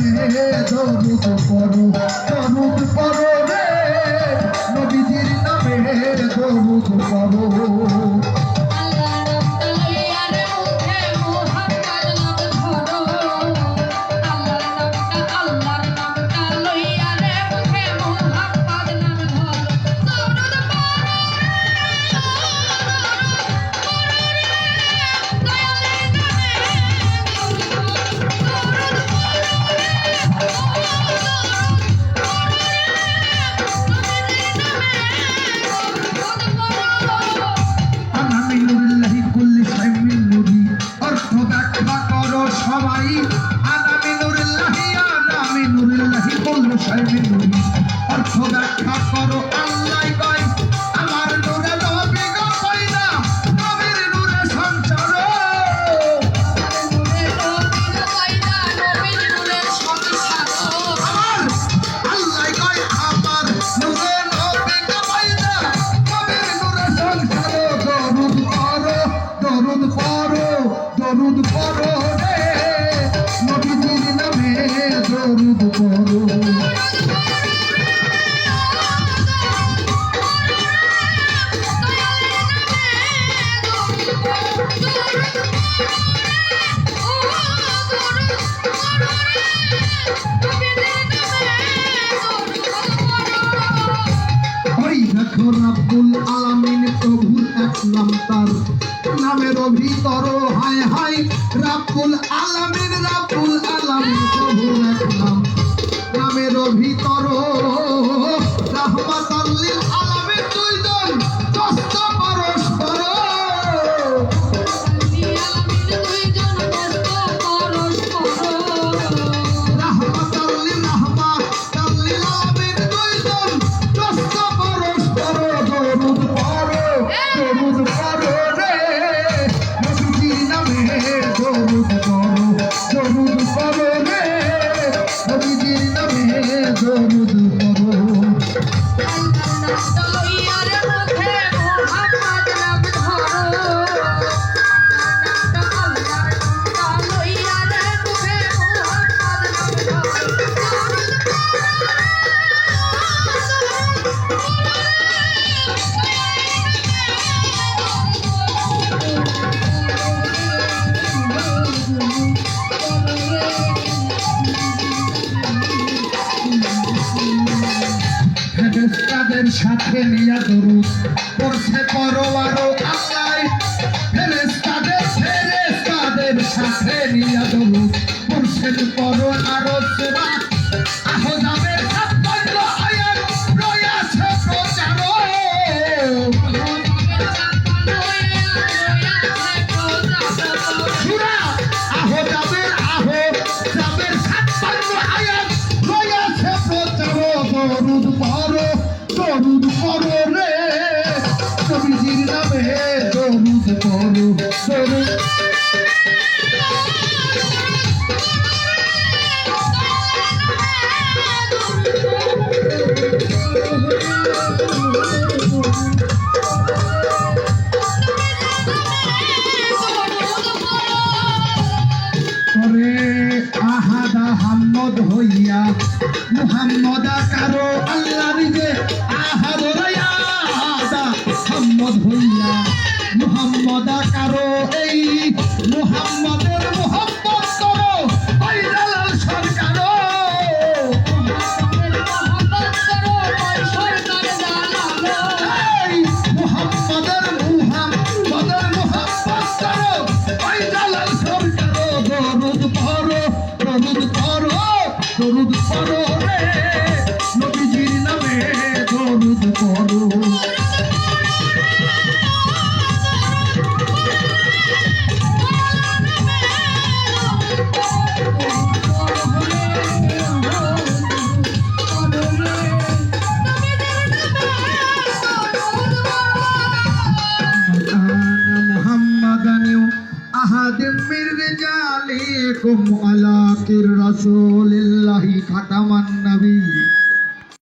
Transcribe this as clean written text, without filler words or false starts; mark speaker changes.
Speaker 1: নামে দরুদ পড়ো রে নবীজির নামে দরুদ পড়ো অর্থ ব্যাখ্যা করো আল্লাহ কয় আমার নূরে নবী গো পয়দা নবীর নূরে সঞ্চার আমার আল্লাহ কয় আমার নূরে নবী গো পয়দা নবীর নূরে সঞ্চার দরুদ পড়ো রে নবীজির নামে দরুদ পড়ো রাব্বুল আলামিন প্রভুর এক নাম তার নামের ভিতর হায় হায় রাব্বুল আলামিন প্রভুর এক নাম নামের ভিতর রাহমাতাল লিল আলামিন দুইজন দস্ত পরস্পর রাহমাতাল লিল আলামিন দুইজন দস্ত দরুদ পড়ো রে নবীজির নামে দরুদ পড়ো রে নবীজির নামে দরুদ পড়ো ফেরেশতাদের সাথে নিয়া দরুদ পড়ছে পরওয়ারো আল্লাহ ফেরেশতাদের সাথে নিয়া দরুদ পড়ছে পরওয়ারো সেবা আহজাবের সাতবন্ধ আয়াত রয়াছে প্রচার সূরা আহজাবের সাতবন্ধ আয়াত রয়াছে প্রচার দরুদ পড়ো রে নবীজির নামে দরুদ পড়ো আহাদা হাম্মদ হইয়া মুহাম্মদ কারো আল্লাহ নিজে আহাদ রায়াদা হাম্মদ হইয়া মুহাম্মদ কারো এই মুহাম্মদের মুহাম্মদ করো বাইরাল সরকার মুহাম্মদের মুহাম্মদ করো বাইরাল সরকার দরুদ পড়ো রে নবীজির নামে দরুদ পড়ো আহাদিম মির রিজালিকুম আলা কির রাসূলিল্লাহি খাতামান নবী